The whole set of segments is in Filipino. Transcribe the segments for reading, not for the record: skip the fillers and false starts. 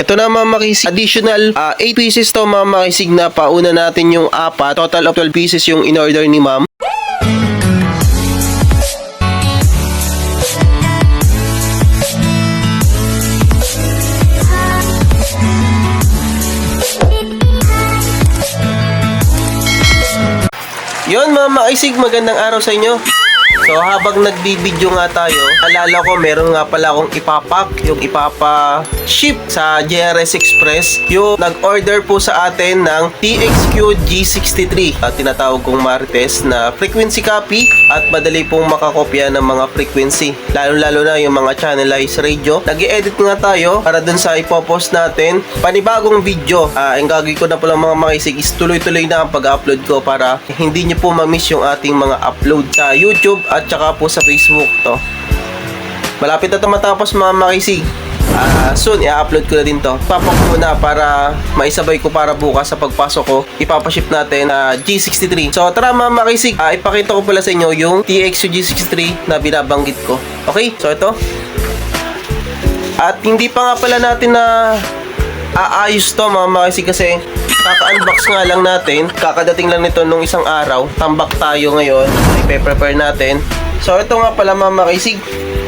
Ito na mga makisig, additional 8 pieces to mga makisig na pauna natin yung 4. Total of 12 pieces yung in-order ni ma'am. Yun mga makisig, magandang araw sa inyo. So habang nagbibideo nga tayo, alala ko meron nga pala akong ipapak, yung ipapa-ship sa JRS Express, yung nag-order po sa atin ng TXQ G63 at tinatawag kong Marites na frequency copy at madali pong makakopya ng mga frequency, lalo na yung mga channelized radio. Nag-i-edit nga tayo para dun sa ipopost natin panibagong video. Ang gagawin ko na pala mga makisig is tuloy-tuloy na ang pag-upload ko para hindi nyo po ma-miss yung ating mga upload sa YouTube at saka po sa Facebook to. Malapit na ito matapos mga makisig. Soon i-upload ko na din to. Papak muna para maisabay ko para bukas sa pagpasok ko. Ipapaship natin G63. So tara mga makisig, ipakita ko pala sa inyo yung TXQ G63 na binabanggit ko. Okay, so ito. At hindi pa nga pala natin na aayos to mga makisig kasi kaka-unbox nga lang natin. Kakadating lang nito nung isang araw. Tambak tayo ngayon. Ipe-prepare natin. So ito nga pala mga makisig.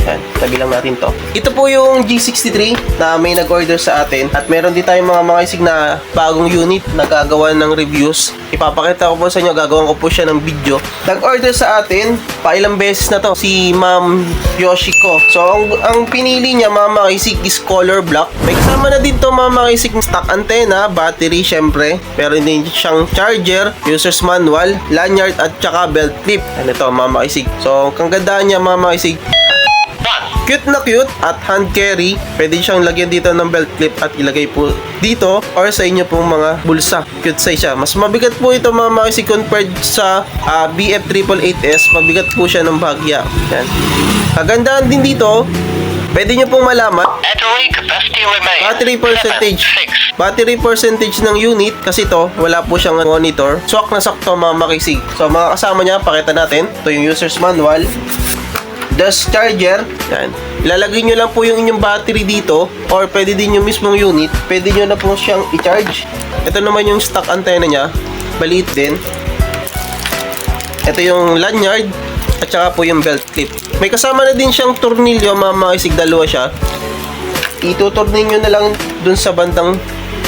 Yan, tabi lang natin to. Ito po yung G63 na may nag-order sa atin. At meron din tayong mga makisig na bagong unit na gagawa ng reviews. Ipapakita ko po sa inyo, gagawan ko po siya ng video. Nag-order sa atin, pailang beses na to, si Ma'am Yoshiko. So ang pinili niya mga makisig is color black. May kasama na din to mga makisig, stock antenna, battery syempre. Pero hindi siyang charger, user's manual, lanyard at saka belt clip. Ano to mga makisig. So ang gandaan niya mga makisig, cute na cute at hand carry. Pwede siyang lagyan dito ng belt clip at ilagay po dito or sa inyo pong mga bulsa. Cute size siya. Mas mabigat po ito mga makisig compared sa BF888S. Mabigat po siya ng bahagya. Yan. Kagandahan din dito, pwede nyo pong malaman battery percentage ng unit kasi to wala po siyang monitor. Swak na sakto mga makisig. So mga kasama niya, pakita natin. Ito yung user's manual. Das charger, yan. Ilalagay nyo lang po yung inyong battery dito or pwede din yung mismong unit. Pwede nyo na po siyang i-charge. Ito naman yung stock antenna niya. Maliit din. Ito yung lanyard at saka po yung belt clip. May kasama na din siyang tornilyo, mga makisig, dalawa siya. Itutornil nyo na lang dun sa bandang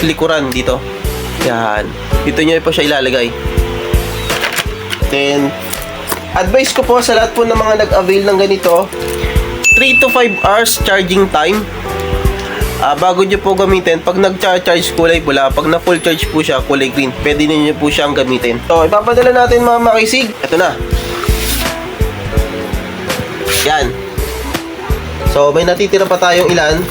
likuran dito. Yan. Dito nyo po siya ilalagay. Then advice ko po sa lahat po ng mga nag-avail ng ganito, 3 to 5 hours charging time bago nyo po gamitin. Pag nag-charge kulay pula, pag na full charge po siya kulay green. Pwede niyo po siyang gamitin. So ipapadala natin mga makisig. Ito na. Yan. So may natitira pa tayong ilan.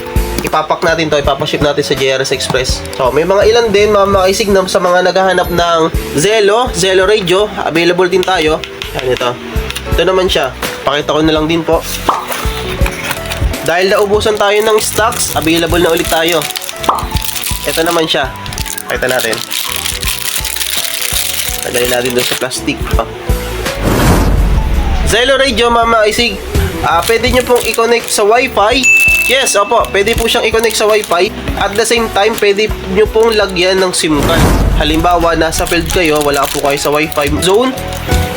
Ipapak natin to, ipapaship natin sa JRS Express. So may mga ilan din mga makisig na sa mga naghahanap ng Zelo radio, available din tayo. Yan ito. Ito naman siya. Pakita ko na lang din po. Dahil naubusan tayo ng stocks, available na ulit tayo. Ito naman siya. Pakita natin. Lagay natin doon sa plastic. Zelo radio mga makisig. Pwede nyo pong i-connect sa Wi-Fi. Yes, opo. Pwede po siyang i-connect sa Wi-Fi. At the same time, pwede nyo pong lagyan ng SIM card. Halimbawa, nasa field kayo, wala po kayo sa Wi-Fi zone.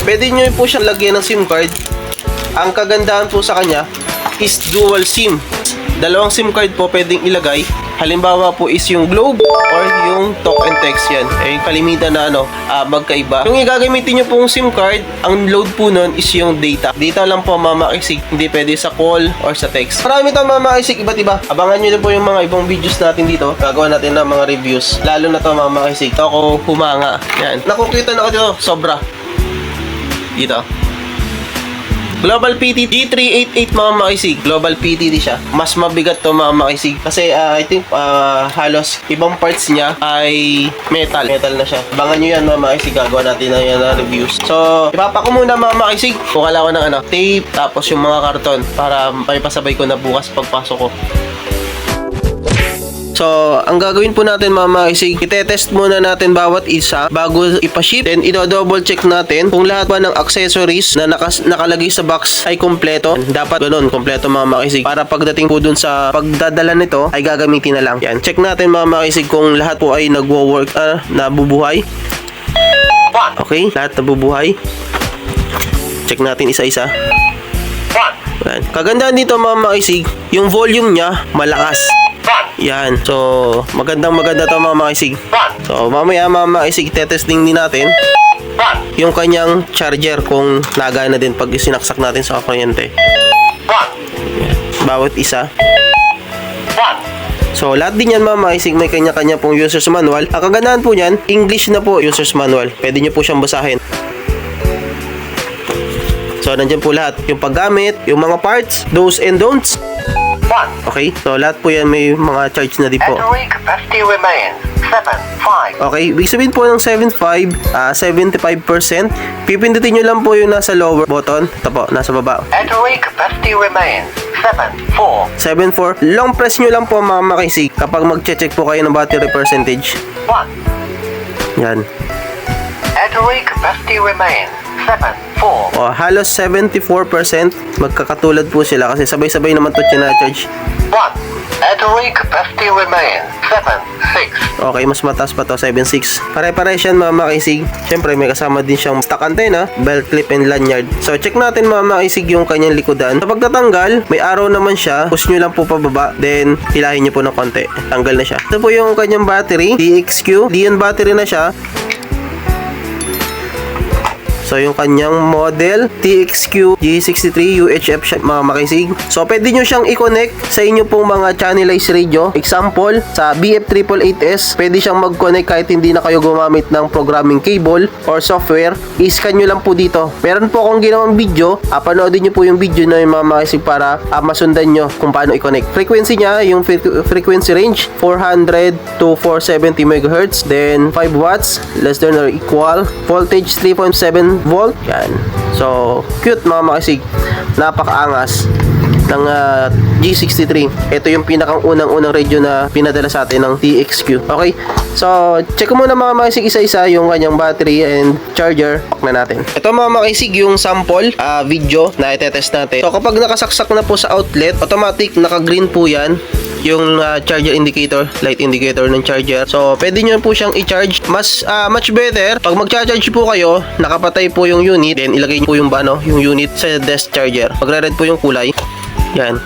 Pwede nyo po siyang lagyan ng SIM card. Ang kagandahan po sa kanya is dual SIM. Dalawang SIM card po pwedeng ilagay. Halimbawa po is yung Globe or yung Talk and Text yan. Yung kalimitan na magkaiba. Yung igagamitin nyo pong SIM card, ang load po nun is yung data. Data lang po mga makisig. Hindi pwede sa call or sa text. Marami tayong mga makisig, iba't iba. Abangan nyo na po yung mga ibang videos natin dito. Gagawa natin ng mga reviews. Lalo na to mga makisig. Ito ako humanga. Yan. Nakukita na ako dito. Sobra. Dito. Global PT G388 mga makisig. Global PTD siya. Mas mabigat to mga makisig. Kasi I think halos ibang parts niya ay metal. Metal na siya. Abangan nyo yan mga makisig. Gagawa natin na yan na reviews. So, ipapako muna mga makisig. Kukala ko ng tape. Tapos yung mga karton. Para may pasabay ko na bukas pagpasok ko. So, ang gagawin po natin mga makisig, itetest muna natin bawat isa bago ipaship. Then, i-double check natin kung lahat ba ng accessories na nakalagay sa box ay kompleto. Dapat ganun, kompleto mga makisig. Para pagdating po dun sa pagdadala nito, ay gagamitin na lang. Yan, check natin mga makisig kung lahat po ay nagwo-work, nabubuhay. Okay, lahat nabubuhay. Check natin isa-isa. Yan. Kagandahan dito mga makisig, yung volume niya malakas. Yan. So, maganda to mga makisig. So, mamaya mga makisig, tetesting din natin yung kanyang charger kung nagana din pag sinaksak natin sa kuryente. Yan. Bawat isa. So, lahat din yan mga makisig, may kanya-kanya pong user's manual. Ang kagandahan po niyan, English na po user's manual. Pwede nyo po siyang basahin. So, nandyan po lahat. Yung paggamit, yung mga parts, do's and don'ts. Okay, so lahat po yan may mga charge na din po. Okay, ibig sabihin po ng 75%, 75%. Pipindutin nyo lang po yung nasa lower button. Ito po, nasa baba. 74. Long press nyo lang po mga makisig kapag mag-check po kayo ng battery percentage. Yan. Battery capacity remains 74. Halos 74%. Magkakatulad po sila kasi sabay-sabay naman ito na-charge. 1. Battery capacity remains 76. Okay, mas mataas pa to, 76. Pare-pare siya mga makisig. Siyempre, may kasama din siyang stock antenna, belt clip, and lanyard. So, check natin mga makisig yung kanyang likodan. Sa pagtatanggal, may arrow naman siya. Push nyo lang po pababa, then hilahin nyo po ng konti. Tanggal na siya. Ito po yung kanyang battery, DXQ. Lion battery na siya. So, yung kanyang model, TXQ G63 UHF siya, mga makisig. So, pwede nyo siyang i-connect sa inyo pong mga channelized radio. Example, sa BF888S, pwede siyang mag-connect kahit hindi na kayo gumamit ng programming cable or software. I-scan nyo lang po dito. Meron po akong ginawang video. Panoodin nyo po yung video na yung mga makisig para masundan nyo kung paano i-connect. Frequency niya, yung frequency range, 400 to 470 MHz. Then, 5 watts, less than or equal. Voltage, 3.7 volt. Yan. So, cute mga makisig. Napakaangas ng G63. Ito yung pinakang unang radio na pinadala sa atin ng TXQ. Okay? So, check ko muna mga makisig isa-isa yung kanyang battery and charger. Pack na natin. Ito mga makisig yung sample video na itetest natin. So, kapag nakasaksak na po sa outlet, automatic naka-green po yan yung charger indicator, light indicator ng charger. So, pwede nyo po siyang i-charge. Much better, pag mag-charge po kayo, nakapatay po yung unit, then ilagay nyo po yung yung unit sa desk charger. Magre-red po yung kulay. Yan.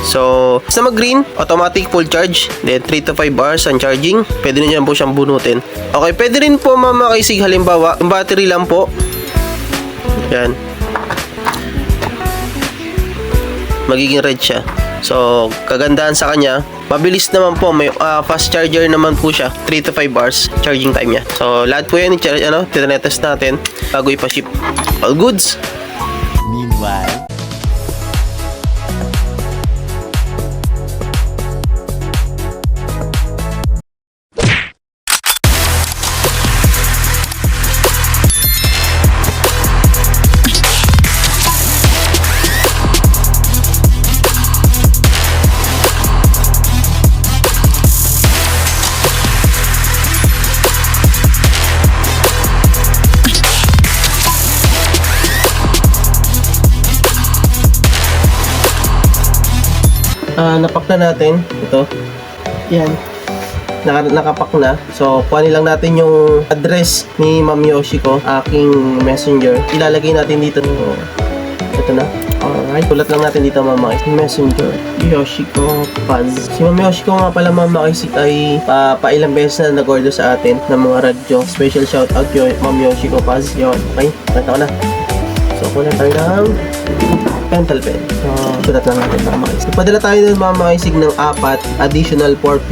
So, sa mag-green, automatic full charge. Then, 3 to 5 hours ang charging. Pwede na dyan po siyang bunutin. Okay, pwede rin po makisig halimbawa, yung battery lang po. Yan. Magiging red siya. So, kagandahan sa kanya, mabilis naman po, may fast charger naman po siya, 3 to 5 hours charging time niya. So, lahat po yan, tinetest natin bago ipaship. All goods. Meanwhile, napak na natin ito. Yan, nakapak na. So, kuhanin lang natin yung address ni Ma'am Yoshiko, aking messenger. Ilalagay natin dito. Ito na. Alright, tulat lang natin dito Ma'am Messenger Yoshiko Paz. Si Ma'am Yoshiko nga pala Ma'am Makisig ay ilang beses na nag-order sa atin ng mga radyo. Special shout out kay Ma'am Yoshiko Paz. Yun, okay, nakita ko na. So, kuha tayo ng pentel pen. So, sulat lang natin mga makisig. Ipadala tayo ng mga makisig ng 4 additional 8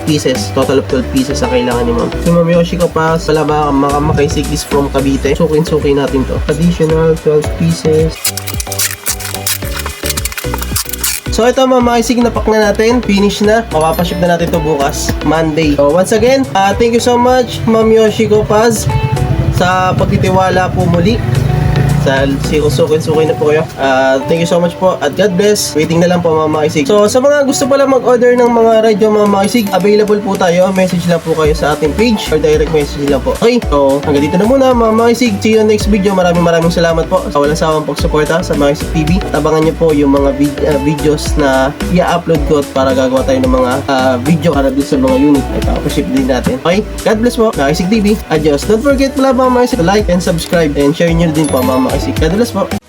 pieces. Total of 12 pieces ang kailangan ni Ma'am. Si Ma'am Yoshiko pa, pala mga makisig is from Cavite. Sukin natin to. Additional 12 pieces. So, ito mga makisig, napak na natin. Finish na. Mapapaship na natin to bukas, Monday. So, once again, thank you so much, Ma'am Yoshiko Paz, sa pagtitiwala po muli Sa sukin na po kayo. Thank you so much po at God bless. Waiting na lang po mga makisig. So sa mga gusto pala mag-order ng mga radyo mga makisig, available po tayo. Message lang po kayo sa ating page or direct message lang po. Okay, so hanggang dito na muna mga makisig. See you next video. Maraming salamat po sa walang sawang pagsuporta sa Makisig TV. At abangan niyo po yung mga videos na i-upload ko para gagawa tayo ng mga video para din sa mga unit ay pa-ship din natin. Okay, God bless po. Makisig TV. Adios. Don't forget pala mga makisig to like and subscribe and share nyo din po mga makisig. God bless po.